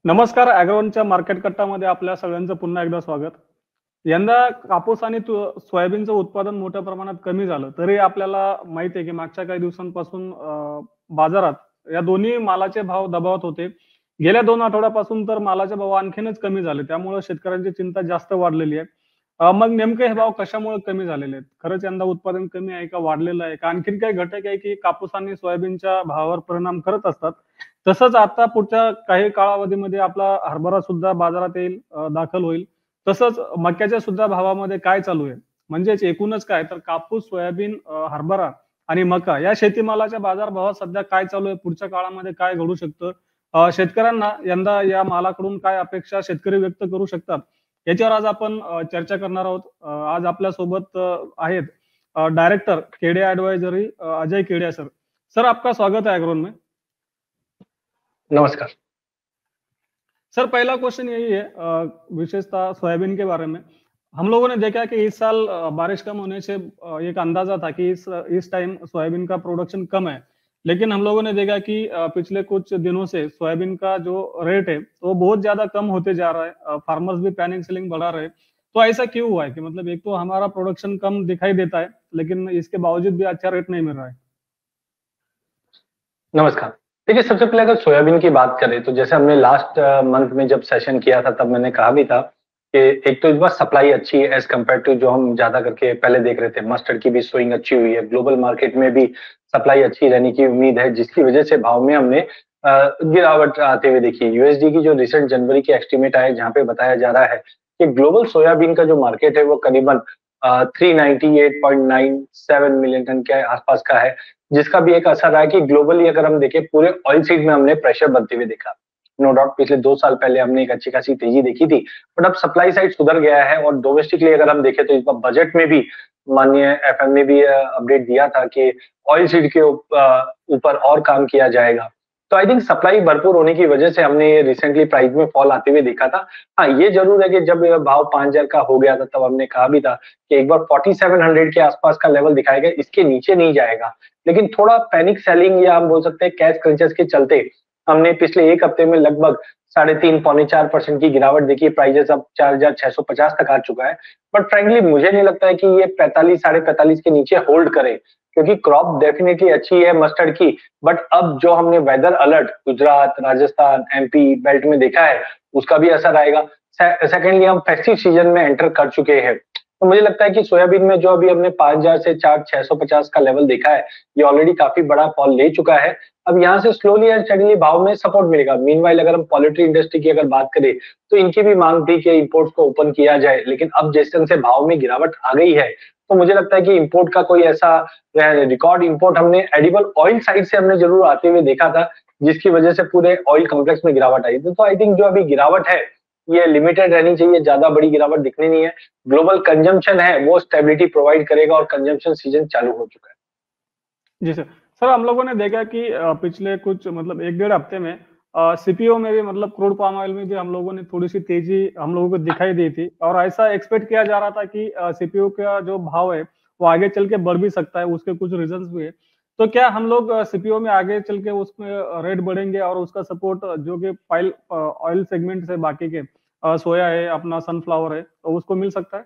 नमस्कार. ॲग्रोवनच्या मार्केट कट्टामध्ये आपल्या सगळ्यांचं पुन्हा एकदा स्वागत. यंदा कापूस आणि सोयाबीनचं उत्पादन मोठ्या प्रमाणात कमी झालं. तरी आपल्याला माहिती आहे की मागच्या काही दिवसांपासून बाजारात या दोन्ही मालाचे भाव दबावात होते. गेल्या 2 आठवड्यापासून तर मालाचे भाव आणखीनच कमी झाले. त्यामुळे शेतकऱ्यांची चिंता जास्त वाढलेली आहे. मग नेमके हे भाव कशामुळे कमी झालेले आहेत? खरंच यंदा उत्पादन कमी आहे का वाढलेलं आहे का? आणखीन काही घटक आहे की कापूस आणि सोयाबीनच्या भावावर परिणाम करत असतात? तसंच आता पुढच्या काही कालावधीमध्ये आपला हरभरा सुद्धा बाजारात येईल, दाखल होईल. तसंच मक्याच्या सुद्धा भावामध्ये काय चालू आहे? म्हणजेच एकूणच काय तर कापूस, सोयाबीन, हरभरा आणि मका या शेतीमालाच्या बाजारभावात सध्या काय चालू आहे? पुढच्या काळामध्ये काय घडू शकतं? शेतकऱ्यांना यंदा या मालाकडून काय अपेक्षा शेतकरी व्यक्त करू शकतात? याच्यावर आज आपण चर्चा करणार आहोत. आज आपल्यासोबत आहेत डायरेक्टर केडे advisory Ajay Kedia sir. Sir, आपका स्वागत है एग्रोन में. नमस्कार सर, पहला क्वेश्चन यही है विशेषतः सोयाबीन के बारे में. हम लोगों ने देखा कि इस साल बारिश कम होने से एक अंदाजा था कि इस टाइम सोयाबीन का प्रोडक्शन कम है. लेकिन हम लोगों ने देखा कि पिछले कुछ दिनों से सोयाबीन का जो रेट है वो बहुत ज्यादा कम होते जा रहा है. फार्मर्स भी पैनिक सेलिंग बढ़ा रहे हैं. तो ऐसा क्यों हुआ है कि मतलब एक तो हमारा प्रोडक्शन कम दिखाई देता है लेकिन इसके बावजूद भी अच्छा रेट नहीं मिल रहा है? नमस्कार। देखिए, सबसे पहले अगर सोयाबीन की बात करें तो जैसे हमने लास्ट मंथ में जब सेशन किया था तब मैंने कहा भी था कि एक तो इस बार सप्लाई अच्छी है एज कम्पेयर टू जो हम ज्यादा करके पहले देख रहे थे। मस्टर्ड की भी सोइंग अच्छी हुई है, ग्लोबल मार्केट में भी सप्लाई अच्छी रहने की उम्मीद है, जिसकी वजह से भाव में हमने गिरावट आते हुए देखी। यूएसडी की जो रिसेंट जनवरी की एस्टीमेट आए जहाँ पे बताया जा रहा है कि ग्लोबल सोयाबीन का जो मार्केट है वो करीबन 398.97 मिलियन टन के आसपास का है, जिसका भी एक असर रहा है कि ग्लोबली अगर हम देखें पूरे ऑयल सीड में हमने प्रेशर बनते हुए देखा। नो डाउट पिछले 2 साल पहले हमने एक अच्छी खासी तेजी देखी थी, बट अब सप्लाई साइड सुधर गया है और डोमेस्टिकली अगर हम देखें तो इस बार बजट में भी माननीय एफएम ने भी अपडेट दिया था कि ऑयल सीड के ऊपर और काम किया जाएगा। तो आई थिंक सप्लाई भरपूर होने की वजह से हमने ये रिसेंटली प्राइस में फॉल आते हुए देखा था। हाँ, ये जरूर है कि जब ये भाव 5000 का हो गया था तब हमने कहा भी था कि एक बार 4700 के आसपास का लेवल दिखाएगा, इसके नीचे नहीं जाएगा। लेकिन थोड़ा पैनिक सेलिंग या हम बोल सकते हैं कैश क्रंचर्स के चलते हमने पिछले 1 हफ्ते में लगभग 3.5 पौने 4% की गिरावट देखी। प्राइसेस अब 4650 तक आ चुका है। बट फ्रैंकली मुझे नहीं लगता है कि ये 45 साढ़े 45 के नीचे होल्ड करे, क्योंकि क्रॉप डेफिनेटली अच्छी है मस्टर्ड की। बट अब जो हमने weather alert Gujarat, Rajasthan, MP belt में देखा है उसका भी असर आएगा। सेकेंडली हम फेस्टिव सीजन में एंटर कर चुके हैं, तो मुझे लगता है कि सोयाबीन में जो अभी हमने 5000 से 4650 का लेवल देखा है, ये ऑलरेडी काफी बड़ा फॉल ले चुका है। अब यहाँ से स्लोली एंड स्टेडीली भाव में सपोर्ट मिलेगा। मीनवाइल अगर हम पोल्ट्री इंडस्ट्री की अगर बात करें तो इनकी भी मांग थी कि इंपोर्ट्स को ओपन किया जाए, लेकिन अब जिस तरह से भाव में गिरावट आ गई है तो मुझे लगता है कि इंपोर्ट का कोई ऐसा रिकॉर्ड इंपोर्ट हमने एडिबल ऑयल साइड से हमने जरूर आते हुए देखा था, जिसकी वजह से पूरे ऑयल कॉम्प्लेक्स में गिरावट आई थी। तो आई थिंक जो अभी गिरावट है ये लिमिटेड रहनी चाहिए, ज्यादा बड़ी गिरावट दिखनी नहीं है। ग्लोबल कंजम्पशन है वो स्टेबिलिटी प्रोवाइड करेगा और कंजम्पशन सीजन चालू हो चुका है। जी सर. सर, हम लोगों ने देखा कि पिछले कुछ मतलब 1 डेढ़ हफ्ते में सीपीओ में भी मतलब क्रूड पाम ऑयल में भी हम लोगों ने थोड़ी सी तेजी हम लोगों को दिखाई दी थी और ऐसा एक्सपेक्ट किया जा रहा था कि सीपीओ का जो भाव है वो आगे चल के बढ़ भी सकता है. उसके कुछ रीजंस भी है. तो क्या हम लोग सीपीओ में आगे चल के उसमें रेट बढ़ेंगे और उसका सपोर्ट जो कि पाइल ऑयल सेगमेंट से बाकी के सोया है, अपना सनफ्लावर है, तो उसको मिल सकता है?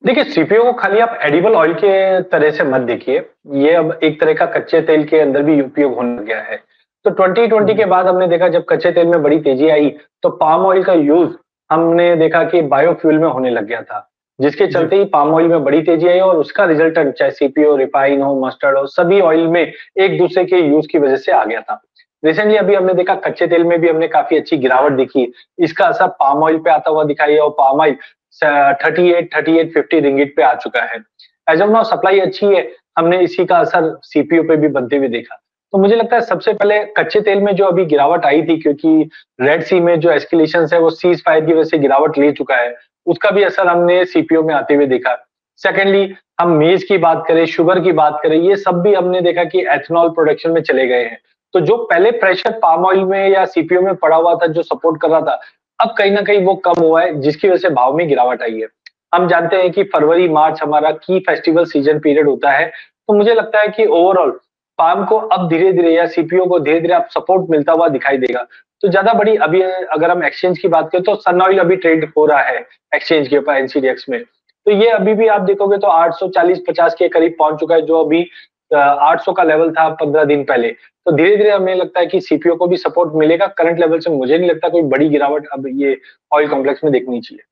देखिए, सीपीओ को खाली आप एडिबल ऑयल के तरह से मत देखिए। ये अब एक तरह का कच्चे तेल के अंदर भी उपयोग होने लग गया है। तो 2020 के बाद हमने देखा जब कच्चे तेल में बड़ी तेजी आई तो पाम ऑयल का यूज हमने देखा कि बायोफ्यूल में होने लग गया था, जिसके चलते ही पाम ऑयल में बड़ी तेजी आई और उसका रिजल्टेंट चाहे सीपीओ, रिफाइन हो, मस्टर्ड हो, सभी ऑयल में एक दूसरे के यूज की वजह से आ गया था। रिसेंटली अभी हमने देखा कच्चे तेल में भी हमने काफी अच्छी गिरावट देखी। इसका असर पाम ऑयल पे आता हुआ दिखाई और पाम ऑयल 38-50 रिंगिट पे आ चुका है। एज ऑफ नाउ सप्लाई अच्छी है, हमने इसी का असर सीपीओ पे भी बनते हुए देखा। तो मुझे लगता है सबसे पहले कच्चे तेल में जो अभी गिरावट आई थी, क्योंकि रेड सी में जो एस्केलेशन है वो सीज फायर की वजह से गिरावट ले चुका है, उसका भी असर हमने सीपीओ में आते हुए देखा। सेकेंडली हम मेज की बात करें, शुगर की बात करें, ये सब भी हमने देखा कि एथेनॉल प्रोडक्शन में चले गए हैं। तो जो पहले प्रेशर पाम ऑयल में या सीपीओ में पड़ा हुआ था जो सपोर्ट कर रहा था, अब कहीं ना कहीं वो कम हुआ है, जिसकी वजह से भाव में गिरावट आई है। हम जानते हैं कि फरवरी मार्च हमारा की फेस्टिवल सीजन पीरियड होता है, तो मुझे लगता है कि ओवरऑल पाम को अब धीरे धीरे या सीपीओ को धीरे धीरे अब सपोर्ट मिलता हुआ दिखाई देगा। तो ज्यादा बड़ी अभी अगर हम एक्सचेंज की बात करें तो सन ऑयल अभी ट्रेड हो रहा है एक्सचेंज के ऊपर एनसीडीएक्स में। तो ये अभी भी आप देखोगे तो 840-50 के करीब पहुंच चुका है, जो अभी 800 का लेवल था 15 दिन पहले। तो धीरे धीरे हमें लगता है कि सीपीओ को भी सपोर्ट मिलेगा करंट लेवल से। मुझे नहीं लगता कोई बड़ी गिरावट अब ये ऑयल कॉम्प्लेक्स में देखनी चाहिए।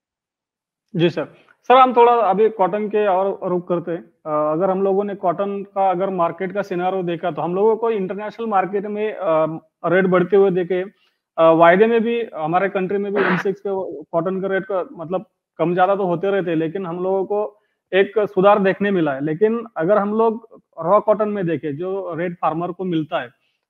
जी सर। सर हम थोड़ा अभी कॉटन के और रुख करते हैं। अगर हम लोगों ने कॉटन का अगर मार्केट का सिनारो देखा तो हम लोगों को इंटरनेशनल मार्केट में रेट बढ़ते हुए देखे। वायदे में भी हमारे कंट्री में भी M6 पे कॉटन का रेट का मतलब कम ज्यादा तो होते रहते हैं, लेकिन हम लोगों को एक सुधार देखने मिला है। लेकिन अगर हम लोग रॉ कॉटन में देखें जो रेट फार्मर को मिलता है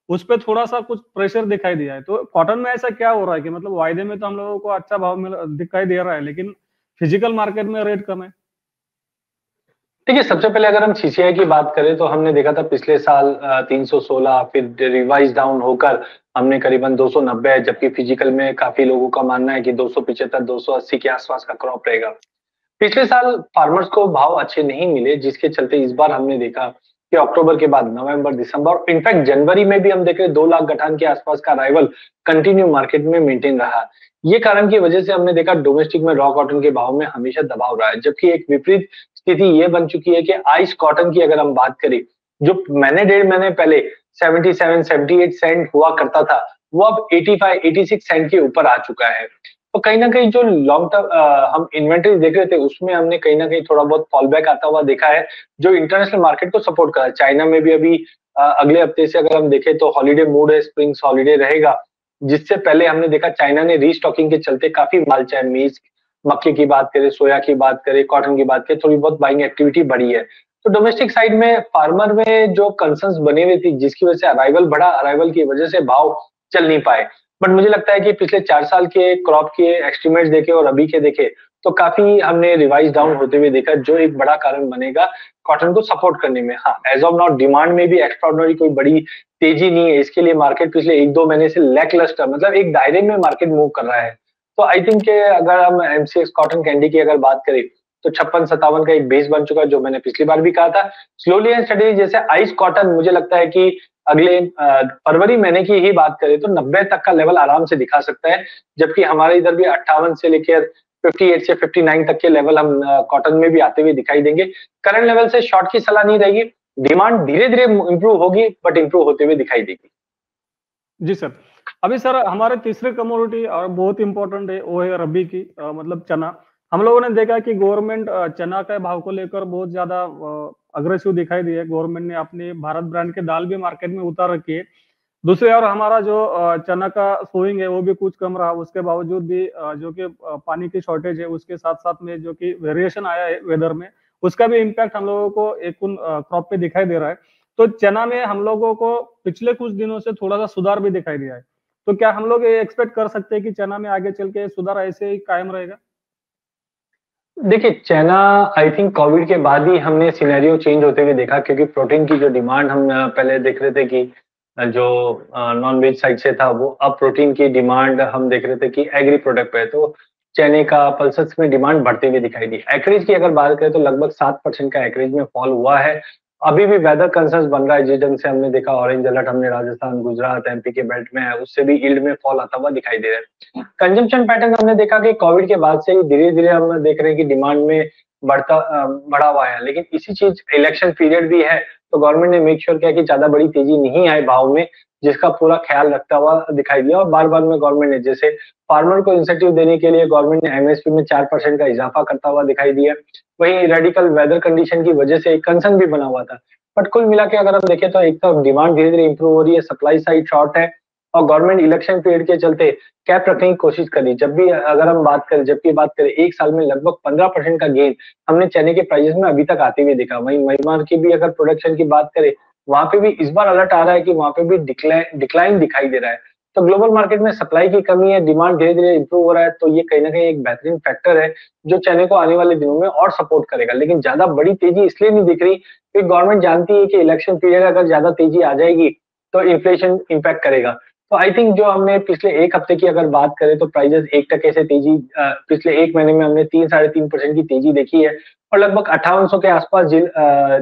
उस पे थोड़ा सा कुछ प्रेशर दिखाई दिया है। तो कॉटन में ऐसा क्या हो रहा है कि मतलब वायदे में तो हम लोगों को अच्छा भाव मिल दिखाई दे रहा है, लेकिन फिजिकल मार्केट में रेट कम है? देखिए, सबसे पहले अगर हम सीसीआई की बात करें तो हमने देखा था पिछले साल 316, फिर रिवाइज डाउन होकर हमने करीबन 290, जबकि फिजिकल में काफी लोगों का मानना है कि 275 280 के आसपास का क्रॉप रहेगा। पिछले साल फार्मर्स को भाव अच्छे नहीं मिले, जिसके चलते इस बार हमने देखा कि अक्टूबर के बाद नवंबर, दिसंबर और इनफैक्ट जनवरी में भी हम देख रहे हैं 2 लाख गठान के आसपास का अराइवल कंटिन्यू मार्केट में मेंटेन रहा। ये कारण की वजह से हमने देखा डोमेस्टिक में रॉ कॉटन के भाव में हमेशा दबाव रहा है, जबकि एक विपरीत स्थिति ये बन चुकी है कि आइस कॉटन की अगर हम बात करें, जो महीने 1.5 महीने पहले 77 78 सेंट हुआ करता था, वो अब 85 86 सेंट के ऊपर आ चुका है। तो कहीं ना कहीं जो लॉन्ग टर्म हम इन्वेंटरी देख रहे थे उसमें हमने कहीं ना कहीं थोड़ा बहुत फॉल बैक आता हुआ देखा है, जो इंटरनेशनल मार्केट को सपोर्ट कर रहा है। चाइना में भी अभी अगले हफ्ते से अगर हम देखें तो हॉलीडे मूड है, स्प्रिंग्स हॉलीडे रहेगा, जिससे पहले हमने देखा चाइना ने रीस्टॉकिंग के चलते काफी माल, चाहे मीज मक्के की बात करें, सोया की बात करें, कॉटन की बात करें, थोड़ी बहुत बाइंग एक्टिविटी बढ़ी है। तो डोमेस्टिक साइड में फार्मर में जो कंसर्न्स बने हुए थी, जिसकी वजह से अराइवल बढ़ा, अराइवल की वजह से भाव चल नहीं पाए। बट मुझे लगता है कि पिछले 4 साल के क्रॉप के एस्टिमेट्स देखे और अभी के देखे तो काफी हमने रिवाइज डाउन होते हुए देखा, जो एक बड़ा कारण बनेगा कॉटन को सपोर्ट करने में। हाँ, एज ऑफ नाउ डिमांड में भी एक्स्ट्राऑर्डिनरी कोई बड़ी तेजी नहीं है। इसके लिए मार्केट पिछले 1-2 महीने से लैकलस्टर, मतलब एक दायरे में मार्केट मूव कर रहा है। तो आई थिंक के अगर हम एमसीएक्स कॉटन कैंडी की अगर बात करें तो 56-57 का एक बेस बन चुका है, जो मैंने पिछली बार भी कहा था। स्लोली एंड स्टडीली जैसे आइस कॉटन, मुझे लगता है कि अगले फरवरी महीने की ही बात करें तो 90 तक का लेवल आराम से दिखा सकता है, जबकि हमारे इधर भी 58 से लेकर 58 से 59 तक के लेवल हम कॉटन में भी आते हुए दिखाई देंगे। करंट लेवल से शॉर्ट की सलाह नहीं रहेगी, डिमांड धीरे धीरे इंप्रूव होगी, बट इंप्रूव होते हुए दिखाई देगी। जी सर। अभी सर हमारे तीसरे कमोडिटी और बहुत इंपॉर्टेंट है, वो है रबी की मतलब चना। हम लोगों ने देखा कि गवर्नमेंट चना के भाव को लेकर बहुत ज्यादा अग्रेसिव दिखाई दी है। गवर्नमेंट ने अपनी भारत ब्रांड के दाल भी मार्केट में उतार रखी है। दूसरी ओर हमारा जो चना का सोइंग है वो भी कुछ कम रहा, उसके बावजूद भी जो कि पानी की शॉर्टेज है उसके साथ साथ में जो कि वेरिएशन आया है वेदर में, उसका भी इम्पैक्ट हम लोगों को एक उन क्रॉप पे दिखाई दे रहा है। तो चना में हम लोगों को पिछले कुछ दिनों से थोड़ा सा सुधार भी दिखाई दिया है। तो क्या हम लोग ये एक्सपेक्ट कर सकते हैं कि चना में आगे चल के सुधार ऐसे ही कायम रहेगा? देखिए, चना आई थिंक कोविड के बाद ही हमने सिनेरियो चेंज होते हुए देखा, क्योंकि प्रोटीन की जो डिमांड हम पहले देख रहे थे कि जो नॉन वेज साइड से था, वो अब प्रोटीन की डिमांड हम देख रहे थे कि एग्री प्रोडक्ट पे है। तो चने का पल्सेस में डिमांड बढ़ते हुए दिखाई दी। एकरेज की अगर बात करें तो लगभग 7% का एकरेज में फॉल हुआ है। अभी भी वेदर कंसर्न्स बन रहा है, जिस ढंग से हमने देखा ऑरेंज अलर्ट हमने राजस्थान, गुजरात, एमपी के बेल्ट में है, उससे भी यील्ड में फॉल आता हुआ दिखाई दे रहा है। कंजम्पशन पैटर्न हमने देखा कि कोविड के बाद से ही धीरे धीरे हम देख रहे हैं कि डिमांड में बढ़ा हुआ है। लेकिन इसी चीज इलेक्शन पीरियड भी है, तो गवर्नमेंट ने मेक श्योर किया कि ज्यादा बड़ी तेजी नहीं आए भाव में, जिसका पूरा ख्याल रखता हुआ दिखाई दिया। और बार बार में गवर्नमेंट ने, जैसे फार्मर को इंसेंटिव देने के लिए गवर्नमेंट ने एमएसपी में 4% का इजाफा करता हुआ दिखाई दिया। वहीं रेडिकल वेदर कंडीशन की वजह से एक कंसर्न भी बना हुआ था। बट कुल मिला के अगर हम देखें तो एक तो डिमांड धीरे धीरे इंप्रूव हो रही है, सप्लाई साइड शॉर्ट है, और गवर्नमेंट इलेक्शन पीरियड के चलते कैप रखने की कोशिश करी। जब भी अगर हम बात करें, जबकि बात करें 1 साल में लगभग 15% का गेन हमने चने के प्राइसेस में अभी तक आते हुए देखा। वहीं म्यांमार की भी अगर प्रोडक्शन की बात करें, वहां पे भी इस बार अलर्ट आ रहा है कि वहां पे भी डिक्लाइन दिखाई दे रहा है। तो ग्लोबल मार्केट में सप्लाई की कमी है, डिमांड धीरे धीरे इंप्रूव हो रहा है, तो ये कहीं ना कहीं एक बेहतरीन फैक्टर है जो चने को आने वाले दिनों में और सपोर्ट करेगा। लेकिन ज्यादा बड़ी तेजी इसलिए नहीं दिख रही कि गवर्नमेंट जानती है कि इलेक्शन पीरियड अगर ज्यादा तेजी आ जाएगी तो इन्फ्लेशन इंपैक्ट करेगा। तो आई थिंक जो हमने पिछले 1 हफ्ते की अगर बात करें तो प्राइजेस 1% से तेजी पिछले 1 महीने में हमने 3-3.5% की तेजी देखी है, और लगभग 5800 के आसपास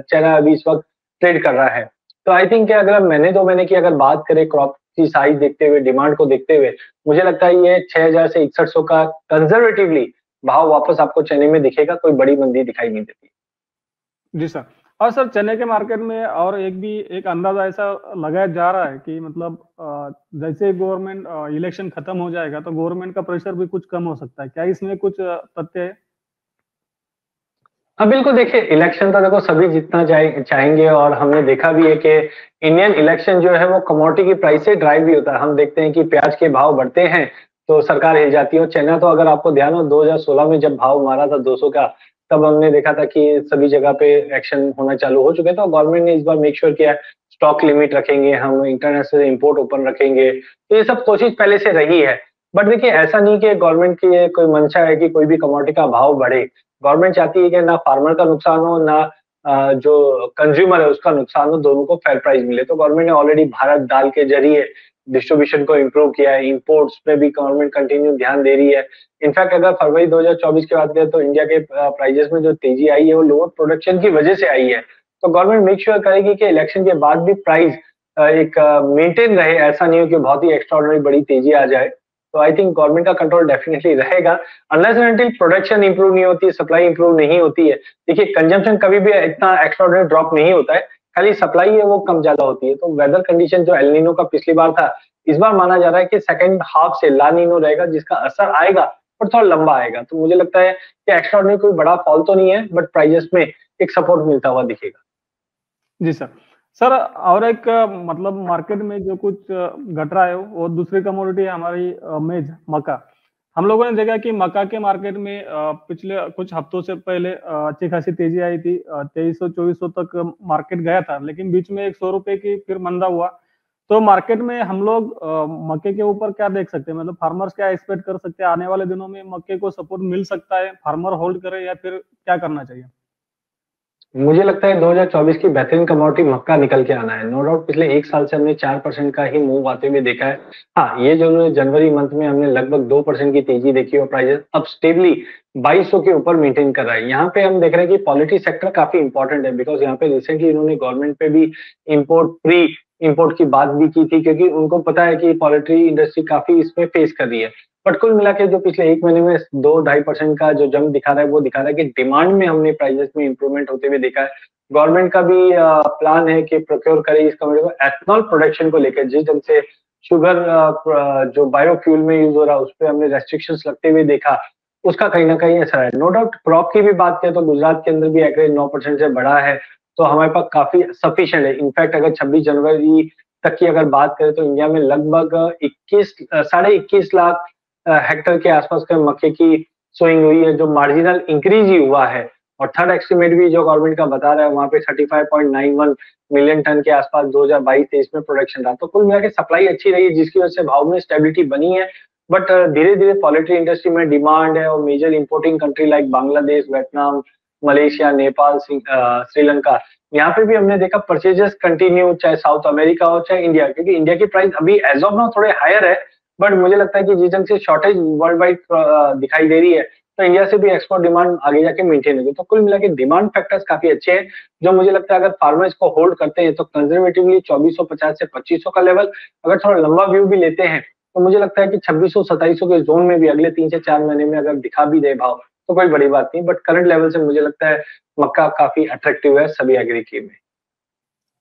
चना अभी इस वक्त ट्रेड कर रहा है। तो आई थिंक अगर महीने 2 महीने की अगर बात करें क्रॉप की साइज देखते हुए, डिमांड को देखते हुए, मुझे लगता है ये 6000 से 6100 का कंजर्वेटिवली भाव वापस आपको चने में दिखेगा, कोई बड़ी मंदी दिखाई नहीं देती। जी सर। और सर चने के मार्केट में और एक अंदाज़ा ऐसा लगाया जा रहा है कि मतलब जैसे गवर्नमेंट इलेक्शन खत्म हो जाएगा तो गवर्नमेंट का प्रेशर भी कुछ कम हो सकता है। क्या इसमें कुछ तथ्य है? हाँ, बिल्कुल देखिए इलेक्शन तो देखो सभी जीतना चाहेंगे और हमने देखा भी है कि इंडियन इलेक्शन जो है वो कमोडिटी की प्राइस से ड्राइव भी होता है। हम देखते हैं कि प्याज के भाव बढ़ते हैं तो सरकार हिल जाती है और चाइना तो अगर आपको ध्यान हो 2016 में जब भाव मारा था 200 का, तब हमने देखा था कि सभी जगह पे एक्शन होना चालू हो चुके थे और गवर्नमेंट ने इस बार मेक श्योर किया है स्टॉक लिमिट रखेंगे, हम इंटरनेशनल इम्पोर्ट ओपन रखेंगे। तो ये सब कोशिश पहले से रही है। बट देखिए ऐसा नहीं कि गवर्नमेंट की ये कोई मंशा है कि कोई भी कमोडिटी का भाव बढ़े। गवर्नमेंट चाहती है कि ना फार्मर का नुकसान हो, ना जो कंज्यूमर है उसका नुकसान हो, दोनों को फेयर प्राइस मिले। तो गवर्नमेंट ने ऑलरेडी भारत दाल के ज़रिए डिस्ट्रीब्यूशन को इम्प्रूव किया है, इंपोर्ट्स पे भी गवर्नमेंट कंटिन्यू ध्यान दे रही है। इनफैक्ट अगर फरवरी 2024 की बात करें तो इंडिया के प्राइसेस में जो तेजी आई है वो लोअर प्रोडक्शन की वजह से आई है। तो गवर्नमेंट मेक श्योर करेगी कि इलेक्शन के बाद भी प्राइस एक मेंटेन रहे, ऐसा नहीं हो कि बहुत ही एक्स्ट्राऑर्डिनरी बड़ी तेजी आ जाए। तो आई थिंक गवर्नमेंट का कंट्रोल डेफिनिटली रहेगा unless and until production improve नहीं होती है, सप्लाई इंप्रूव नहीं होती है। देखिए कंजम्पशन कभी भी इतना एक्स्ट्राऑर्डिनरी ड्रॉप नहीं होता है, खाली सप्लाई है वो कम ज्यादा होती है। तो वेदर कंडीशन जो एल नीनो का पिछली बार था, इस बार माना जा रहा है कि सेकंड हाफ से ला नीनो रहेगा जिसका असर आएगा पर थोड़ा लंबा आएगा। तो मुझे लगता है कि एक्स्ट्राऑर्डिनरी कोई बड़ा फॉल तो नहीं है बट प्राइजेस में एक सपोर्ट मिलता हुआ दिखेगा। जी सर। सर और एक मतलब मार्केट में जो कुछ घट रहा है वो दूसरी कमोडिटी है हमारी मेज मक्का। हम लोगों ने देखा कि मक्का के मार्केट में पिछले कुछ हफ्तों से पहले अच्छी खासी तेजी आई थी। 2300-2400 तक मार्केट गया था लेकिन बीच में एक 100 रुपए की फिर मंदा हुआ। तो मार्केट में हम लोग मक्के के ऊपर क्या देख सकते हैं? मतलब फार्मर्स क्या एक्सपेक्ट कर सकते हैं आने वाले दिनों में मक्के को सपोर्ट मिल सकता है? फार्मर होल्ड करे या फिर क्या करना चाहिए? मुझे लगता है 2024 की बेहतरीन कमोडिटी मक्का निकल के आना है। नो डाउट पिछले 1 साल से हमने 4% का ही मूव आते हुए देखा है। हाँ, ये जो जनवरी मंथ में हमने लगभग 2% की तेजी देखी और प्राइसेस अब स्टेबली 2200 के ऊपर मेंटेन कर रहा है। यहाँ पे हम देख रहे हैं कि पॉलिटी सेक्टर काफी इंपॉर्टेंट है बिकॉज़ यहाँ पे रिसेंटली इन्होंने गवर्नमेंट पे भी इम्पोर्ट की बात भी की थी क्योंकि उनको पता है कि पॉल्ट्री इंडस्ट्री काफी इसमें फेस कर रही है। बट कुल मिला के जो पिछले 1 महीने में 2-2.5% का जो जंप दिखा रहा है, वो दिखा रहा है कि डिमांड में हमने प्राइसेस में इंप्रूवमेंट होते हुए देखा है। गवर्नमेंट का भी प्लान है कि प्रोक्योर करे इस कमोडिटी को एथनॉल प्रोडक्शन को लेकर जिस ढंग से शुगर जो बायोफ्यूल में यूज़ हो रहा है, उसपे हमने रेस्ट्रिक्शंस लगते हुए देखा, उसका कहीं न कहीं असर है। नो डाउट क्रॉप की भी बात करें तो गुजरात के अंदर भी एवरेज 9% से बढ़ा है, तो हमारे पास काफ़ी सफिशिएंट है। इनफैक्ट अगर 26 जनवरी तक की अगर बात करें तो इंडिया में लगभग 21 साढ़े 21 लाख हेक्टेयर के आसपास के मक्के की सोइंग हुई है, जो मार्जिनल इंक्रीज ही हुआ है। और थर्ड एस्टिमेट भी जो गवर्नमेंट का बता रहा है, वहाँ पे 35.91 मिलियन टन के आसपास 2022-23 में प्रोडक्शन रहा। तो कुल मिला के सप्लाई अच्छी रही है, जिसकी वजह से भाव में स्टेबिलिटी बनी है। बट धीरे-धीरे पोल्ट्री इंडस्ट्री में डिमांड है और major importing country like Bangladesh, Vietnam, Malaysia, Nepal, Sri Lanka, यहाँ पे भी हमने देखा परचेजेस कंटिन्यू, चाहे साउथ अमेरिका हो, चाहे इंडिया, क्योंकि इंडिया की प्राइस अभी एज ऑफ नाउ थोड़े हायर है, बट मुझे लगता है कि जिस ढंग से शॉर्टेज वर्ल्ड वाइड दिखाई दे रही है, तो इंडिया से भी एक्सपोर्ट डिमांड आगे जाके मेंटेन होगी। तो कुल मिला के डिमांड फैक्टर्स काफी अच्छे हैं, जो मुझे लगता है अगर फार्मर्स को होल्ड करते हैं तो कंजर्वेटिवली 2450 से 2500 का लेवल, अगर थोड़ा लंबा व्यू भी लेते हैं, तो मुझे लगता है कि 2600-2700 के जोन में भी अगले 3 से 4 महीने में अगर दिखा भी दे भाव, तो कोई बड़ी बात नहीं। बट करंट लेवल से मुझे लगता है मक्का काफी अट्रैक्टिव है सभी एग्री की में।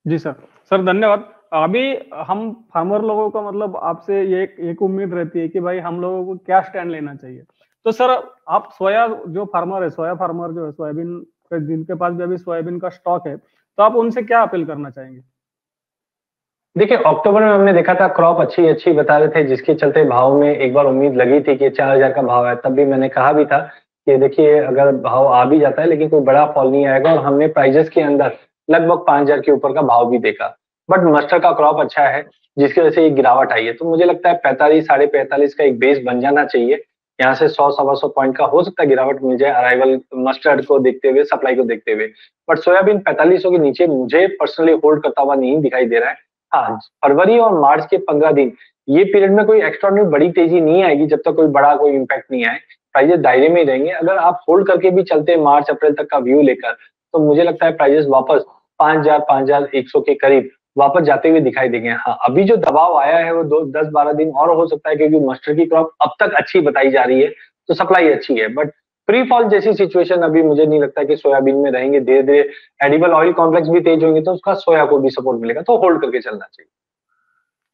जी सर। सर धन्यवाद। अभी हम फार्मर लोगों को मतलब आपसे ये एक उम्मीद रहती है कि भाई हम लोगों को क्या स्टैंड लेना चाहिए। तो सर आप सोया जो फार्मर है, सोया फार्मर जो है सोयाबीन जिनके पास भी अभी सोयाबीन का स्टॉक है, तो आप उनसे क्या अपील करना चाहेंगे? देखिए, अक्टूबर में हमने देखा था क्रॉप अच्छी-अच्छी बता रहे थे जिसके चलते भाव में एक बार उम्मीद लगी थी कि 4000 का भाव है। तब भी मैंने कहा भी था कि देखिए अगर भाव आ भी जाता है लेकिन कोई बड़ा फॉल नहीं आएगा और हमने प्राइसेज़ के अंदर लगभग 5000 के ऊपर का भाव भी देखा। बट मस्टर्ड का क्रॉप अच्छा है जिसकी वजह से ये गिरावट आई है। तो मुझे लगता है 45 साढ़े 45 का एक बेस बन जाना चाहिए। यहाँ से 100 सवा 100 पॉइंट का हो सकता है गिरावट मिल जाए अराइवल मस्टर्ड को देखते हुए, सप्लाई को देखते हुए। बट सोयाबीन 4500 के नीचे मुझे पर्सनली होल्ड करता हुआ नहीं दिखाई दे रहा है। हाँ, फरवरी और मार्च के 15 दिन, ये पीरियड में कोई एक्स्ट्राऑर्डिनरी बड़ी तेजी नहीं आएगी जब तक कोई बड़ा कोई इम्पैक्ट नहीं आए। प्राइसेज़ दायरे में ही रहेंगे। अगर आप होल्ड करके भी चलते हैं मार्च अप्रैल तक का व्यू लेकर, तो मुझे लगता है प्राइसेज़ वापस 5000 5100 के करीब वापस जाते हुए दिखाई देंगे। हाँ, अभी जो दबाव आया है वो 10-12 दिन और हो सकता है, क्योंकि मस्टर्ड की क्रॉप अब तक अच्छी बताई जा रही है, तो सप्लाई अच्छी है। बट फ्री फॉल जैसी सिचुएशन अभी मुझे नहीं लगता कि सोयाबीन में रहेंगे। धीरे-धीरे एडिबल ऑयल कॉम्प्लेक्स भी तेज होंगे, तो उसका सोया को भी सपोर्ट मिलेगा, तो होल्ड करके चलना चाहिए।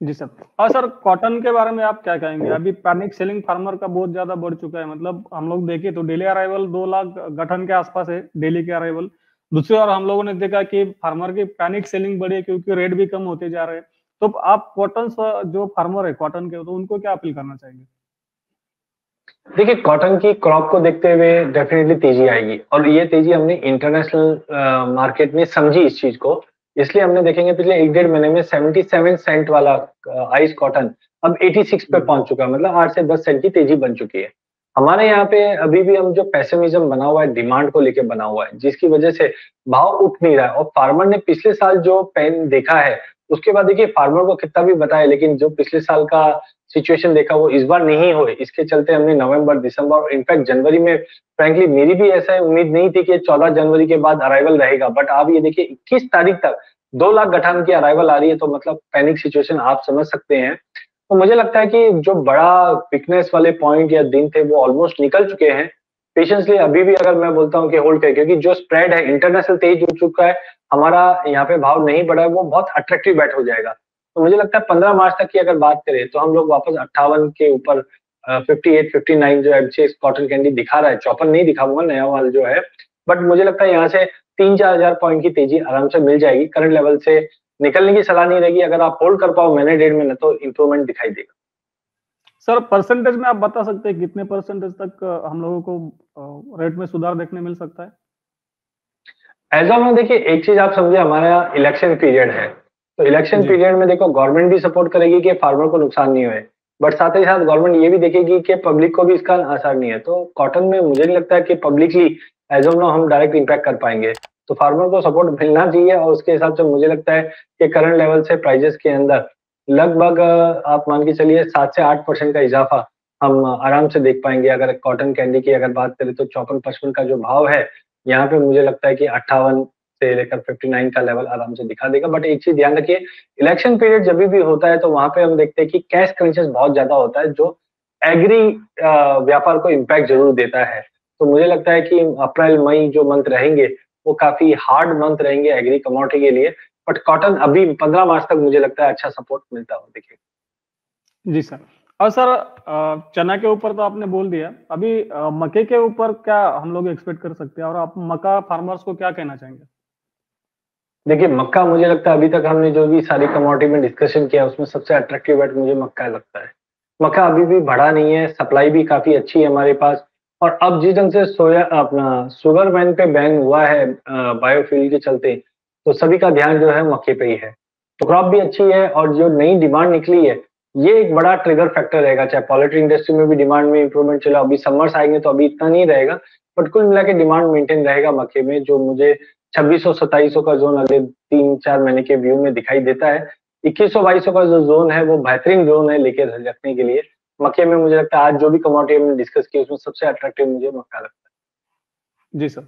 जी सर। और सर कॉटन के बारे में आप क्या कहेंगे? अभी पैनिक सेलिंग फार्मर का बहुत ज्यादा बढ़ चुका है। मतलब हम लोग देखें तो डेली अराइवल 2 लाख गठन के आसपास है, डेली के अराइवल। दूसरी ओर हम लोगों ने देखा कि फार्मर की पैनिक सेलिंग बढ़ी है, क्योंकि रेट भी कम होते जा रहे हैं। तो आप कॉटन जो फार्मर है कॉटन के, तो उनको क्या अपील करना चाहेंगे? देखिए, कॉटन की क्रॉप को देखते हुए डेफिनेटली तेजी आएगी, और ये तेजी हमने इंटरनेशनल मार्केट में समझी इस चीज को। इसलिए हमने देखेंगे पिछले 1-1.5 महीने में 77 सेंट वाला आइस कॉटन अब 86 पे पहुंच चुका है, मतलब 8 से 10 सेंट की तेजी बन चुकी है। हमारे यहाँ पे अभी भी हम जो पेसिमिज्म बना हुआ है, डिमांड को लेके बना हुआ है, जिसकी वजह से भाव उठ नहीं रहा है। और फार्मर ने पिछले साल जो पेन देखा है, उसके बाद देखिए फार्मर को कितना भी बताए, लेकिन जो पिछले साल का सिचुएशन देखा वो इस बार नहीं हुए। इसके चलते हमने नवंबर, दिसंबर और इनफैक्ट जनवरी में फ्रैंकली मेरी भी ऐसा उम्मीद नहीं थी कि 14 जनवरी के बाद अराइवल रहेगा। बट आप ये देखिए 21 तारीख तक 2 लाख गठान की अराइवल आ रही है, तो मतलब पैनिक सिचुएशन आप समझ सकते हैं। तो मुझे लगता है कि जो बड़ा वीकनेस वाले पॉइंट या दिन थे वो ऑलमोस्ट निकल चुके हैं। पेशेंसली अभी भी अगर मैं बोलता हूँ कि होल्ड करें, क्योंकि जो स्प्रेड है इंटरनेशनल तेज हो चुका है, हमारा यहाँ पे भाव नहीं बढ़ा है, वो बहुत अट्रैक्टिव बैट हो जाएगा। तो मुझे लगता है 15 मार्च तक की अगर बात करें तो हम लोग वापस 58 के ऊपर 58, 59 जो एमसीएक्स कॉटन कैंडी दिखा रहा है, 54 नहीं दिखाऊंगा नया वाला जो है। बट मुझे लगता है यहाँ से 3-4 हजार पॉइंट की तेजी आराम से मिल जाएगी। करंट लेवल से निकलने की सलाह नहीं रहेगी। अगर आप होल्ड कर पाओ महीने 1.5 महीने, तो इंप्रूवमेंट दिखाई देगा। सर परसेंटेज में आप बता सकते हैं कितने परसेंटेज तक हम लोगों को रेट में सुधार देखने मिल सकता है? एज ऑफ नाउ देखिए, एक चीज आप समझिए, हमारे यहाँ इलेक्शन पीरियड है, तो इलेक्शन जी। पीरियड में देखो गवर्नमेंट भी सपोर्ट करेगी कि फार्मर को नुकसान नहीं होए, बट साथ ही साथ गवर्नमेंट ये भी देखेगी कि पब्लिक को भी इसका असर नहीं है। तो कॉटन में मुझे नहीं लगता है कि पब्लिकली एज ऑफ नाउ हम डायरेक्ट इम्पैक्ट कर पाएंगे। तो फार्मर को सपोर्ट मिलना चाहिए, और उसके हिसाब से मुझे लगता है कि करंट लेवल से प्राइजेस के अंदर लगभग आप मान के चलिए 7 से 8% का इजाफा हम आराम से देख पाएंगे। अगर कॉटन कैंडी की अगर बात करें तो 54-55 का जो भाव है, यहाँ पे मुझे लगता है कि 58 से लेकर 59 का लेवल आराम से दिखा देगा। बट एक चीज ध्यान रखिए, इलेक्शन पीरियड जब भी होता है तो वहां पे हम देखते हैं कि कैश क्रंचेस बहुत ज्यादा होता है, जो एग्री व्यापार को इम्पैक्ट जरूर देता है। तो मुझे लगता है कि अप्रैल मई जो मंथ रहेंगे वो काफी हार्ड मंथ रहेंगे एग्री कमोडिटी के लिए। बट कॉटन अभी 15 मार्च तक मुझे लगता है अच्छा सपोर्ट मिलता हुआ दिखेगा। जी सर। और सर चना के ऊपर तो आपने बोल दिया। अभी मक्के के ऊपर क्या हम लोग एक्सपेक्ट कर सकते हैं, और आप मक्का फार्मर्स को क्या कहना चाहेंगे? देखिए, मक्का मुझे लगता है अभी तक हमने जो भी सारी कमोडिटी में डिस्कशन किया उसमें सबसे अट्रैक्टिव वेट मुझे मक्का लगता है। मक्का अभी भी बढ़ा नहीं है, सप्लाई भी काफी अच्छी है हमारे पास। और अब जिस ढंग से सोया अपना शुगर बैन पे बैन हुआ है बायोफ्यूल के चलते, तो सभी का ध्यान जो है मक्के पे ही है। तो क्रॉप भी अच्छी है, और जो नई डिमांड निकली है ये एक बड़ा ट्रिगर फैक्टर रहेगा। चाहे पोल्ट्री इंडस्ट्री में भी डिमांड में इंप्रूवमेंट चला, अभी समर्स आएंगे तो अभी इतना नहीं रहेगा, बट कुल मिला के डिमांड मेंटेन रहेगा मक्के में, जो मुझे 2600-2700 का जोन अगले 3-4 महीने के व्यू में दिखाई देता है। 2100-2200 का जो जोन है वो बेहतरीन जोन है लेके रखने के लिए। मक्के में मुझे लगता है आज जो भी कमोडिटी हमने डिस्कस की उसमें सबसे अट्रैक्टिव मुझे मक्का लगता जी सर।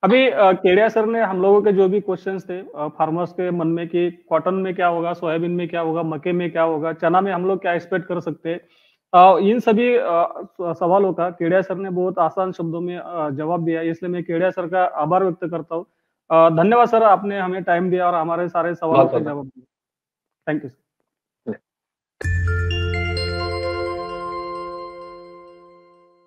अभी केडिया सर ने हम लोगों के जो भी क्वेश्चंस थे फार्मर्स के मन में कि कॉटन में क्या होगा, सोयाबीन में क्या होगा, मक्के में क्या होगा, चना में हम लोग क्या एक्सपेक्ट कर सकते हैं, इन सभी सवालों का केडिया सर ने बहुत आसान शब्दों में जवाब दिया। इसलिए मैं केडिया सर का आभार व्यक्त करता हूँ। धन्यवाद सर, आपने हमें टाइम दिया और हमारे सारे है। सवालों बहुत के बहुत जवाब दिए। Thank you.